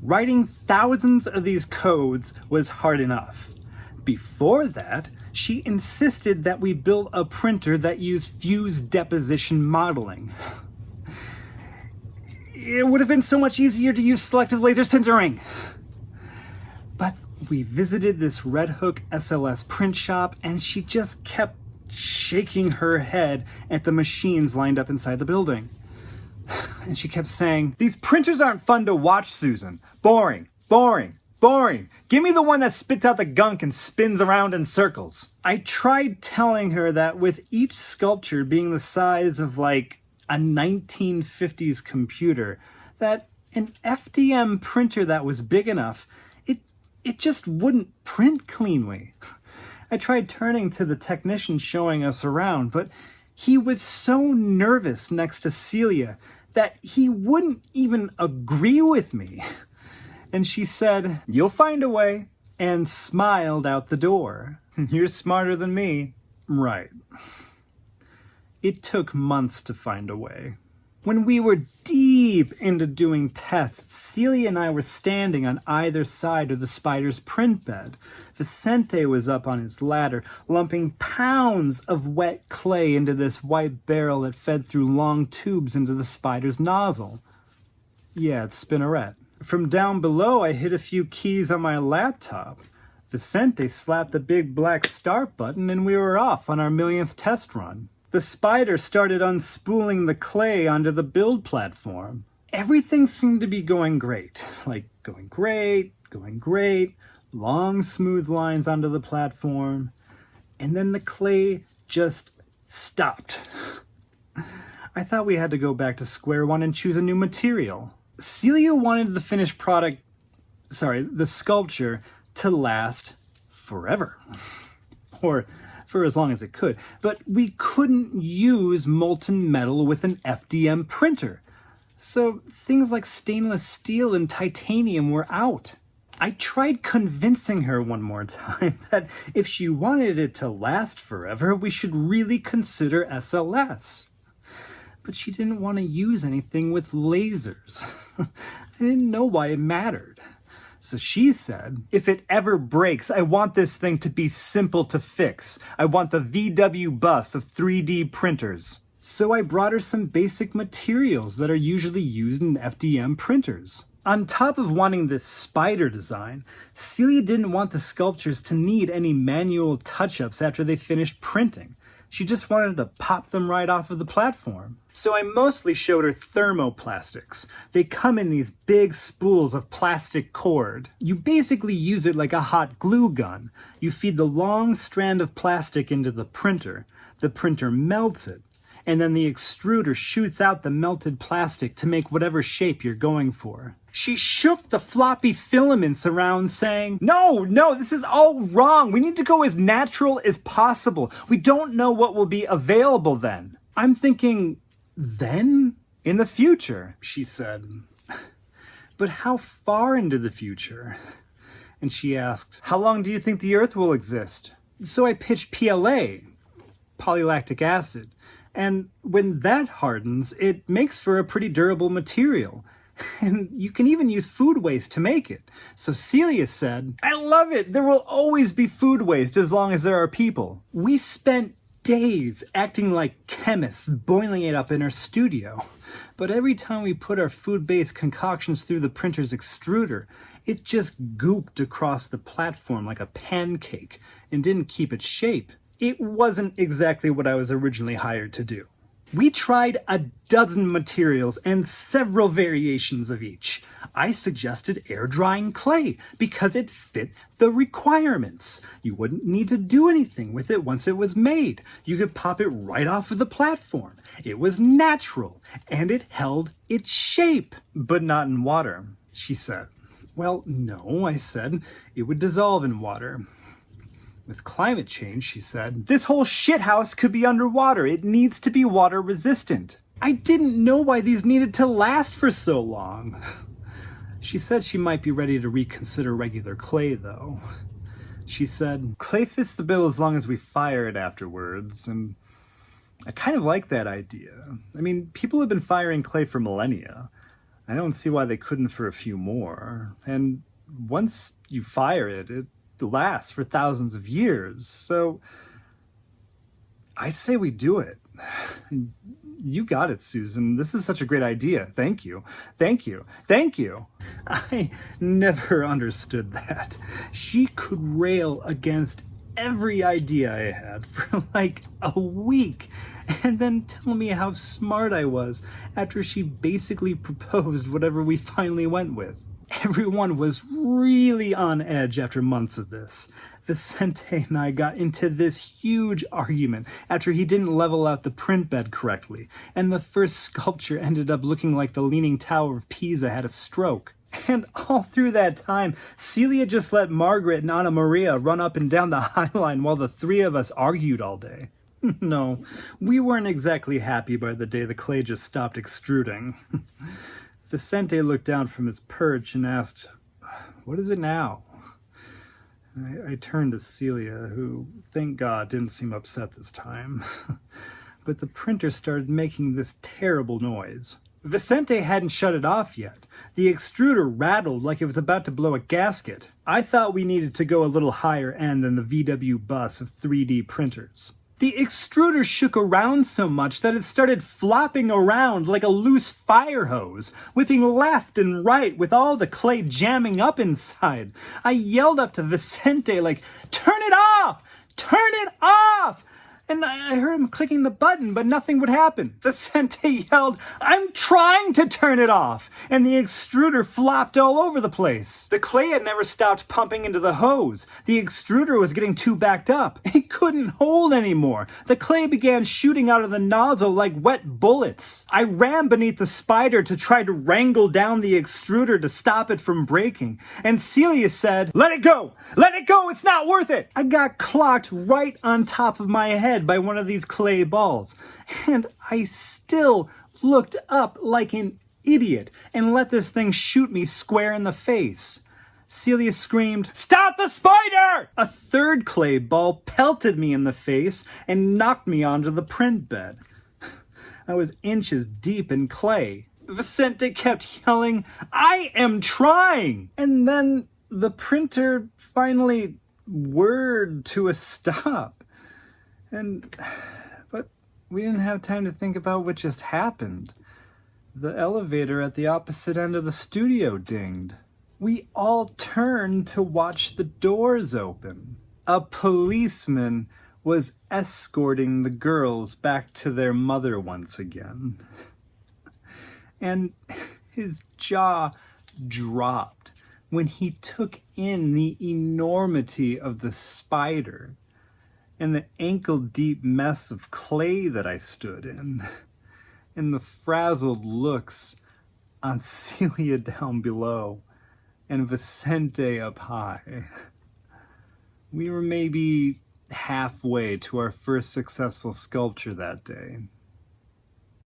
Writing thousands of these codes was hard enough. Before that, she insisted that we build a printer that used fused deposition modeling. It would have been so much easier to use selective laser sintering. But we visited this Red Hook SLS print shop, and she just kept shaking her head at the machines lined up inside the building. And she kept saying, "These printers aren't fun to watch, Susan. Boring, boring, boring. Give me the one that spits out the gunk and spins around in circles." I tried telling her that with each sculpture being the size of like a 1950s computer, that an FDM printer that was big enough, it just wouldn't print cleanly. I tried turning to the technician showing us around, but he was so nervous next to Celia that he wouldn't even agree with me. And she said, "You'll find a way," and smiled out the door. "You're smarter than me." Right. It took months to find a way. When we were deep into doing tests, Celia and I were standing on either side of the spider's print bed. Vicente was up on his ladder, lumping pounds of wet clay into this white barrel that fed through long tubes into the spider's nozzle. Yeah, it's spinneret. From down below, I hit a few keys on my laptop. Vicente slapped the big black start button, and we were off on our millionth test run. The spider started unspooling the clay onto the build platform. Everything seemed to be going great. Going great, long smooth lines onto the platform. And then the clay just stopped. I thought we had to go back to square one and choose a new material. Celia wanted the finished product, the sculpture, to last forever. Or for as long as it could, but we couldn't use molten metal with an FDM printer. So things like stainless steel and titanium were out. I tried convincing her one more time that if she wanted it to last forever, we should really consider SLS. But she didn't want to use anything with lasers. I didn't know why it mattered. So she said, "If it ever breaks, I want this thing to be simple to fix. I want the VW bus of 3D printers." So I brought her some basic materials that are usually used in FDM printers. On top of wanting this spider design, Celia didn't want the sculptures to need any manual touch-ups after they finished printing. She just wanted to pop them right off of the platform. So I mostly showed her thermoplastics. They come in these big spools of plastic cord. You basically use it like a hot glue gun. You feed the long strand of plastic into the printer melts it, and then the extruder shoots out the melted plastic to make whatever shape you're going for. She shook the floppy filaments around saying, No, this is all wrong. We need to go as natural as possible. We don't know what will be available then." I'm thinking, "Then? In the future," she said. "But how far into the future?" And she asked, "How long do you think the Earth will exist?" So I pitched PLA, polylactic acid. And when that hardens, it makes for a pretty durable material. And you can even use food waste to make it. So Celia said, "I love it. There will always be food waste as long as there are people." We spent days acting like chemists, boiling it up in our studio. But every time we put our food-based concoctions through the printer's extruder, it just gooped across the platform like a pancake and didn't keep its shape. It wasn't exactly what I was originally hired to do. We tried a dozen materials and several variations of each. I suggested air drying clay because it fit the requirements. You wouldn't need to do anything with it once it was made. You could pop it right off of the platform. It was natural and it held its shape, but not in water, she said. "Well, no," I said. "It would dissolve in water." "With climate change," she said, "this whole shithouse could be underwater. It needs to be water resistant." I didn't know why these needed to last for so long. She said she might be ready to reconsider regular clay, though. She said, "Clay fits the bill as long as we fire it afterwards," and I kind of like that idea. I mean, people have been firing clay for millennia. I don't see why they couldn't for a few more. And once you fire it, it lasts for thousands of years. So I say we do it. You got it, Susan. This is such a great idea. Thank you. Thank you. Thank you. I never understood that. She could rail against every idea I had for like a week and then tell me how smart I was after she basically proposed whatever we finally went with. Everyone was really on edge after months of this. Vicente and I got into this huge argument after he didn't level out the print bed correctly, and the first sculpture ended up looking like the Leaning Tower of Pisa had a stroke. And all through that time, Celia just let Margaret and Anna Maria run up and down the High Line while the three of us argued all day. No, we weren't exactly happy by the day the clay just stopped extruding. Vicente looked down from his perch and asked, "What is it now?" I turned to Celia, who, thank God, didn't seem upset this time. But the printer started making this terrible noise. Vicente hadn't shut it off yet. The extruder rattled like it was about to blow a gasket. I thought we needed to go a little higher end than the VW bus of 3D printers. The extruder shook around so much that it started flopping around like a loose fire hose, whipping left and right with all the clay jamming up inside. I yelled up to Vicente like, "Turn it off! Turn it off!" And I heard him clicking the button, but nothing would happen. Vicente yelled, "I'm trying to turn it off!" And the extruder flopped all over the place. The clay had never stopped pumping into the hose. The extruder was getting too backed up. It couldn't hold anymore. The clay began shooting out of the nozzle like wet bullets. I ran beneath the spider to try to wrangle down the extruder to stop it from breaking. And Celia said, "Let it go! Let it go! It's not worth it!" I got clocked right on top of my head by one of these clay balls, and I still looked up like an idiot and let this thing shoot me square in the face. Celia screamed, "Stop the spider!" A third clay ball pelted me in the face and knocked me onto the print bed. I was inches deep in clay. Vicente kept yelling, "I am trying!" And then the printer finally whirred to a stop. But we didn't have time to think about what just happened. The elevator at the opposite end of the studio dinged. We all turned to watch the doors open. A policeman was escorting the girls back to their mother once again. And his jaw dropped when he took in the enormity of the spider and the ankle-deep mess of clay that I stood in, and the frazzled looks on Celia down below, and Vicente up high. We were maybe halfway to our first successful sculpture that day.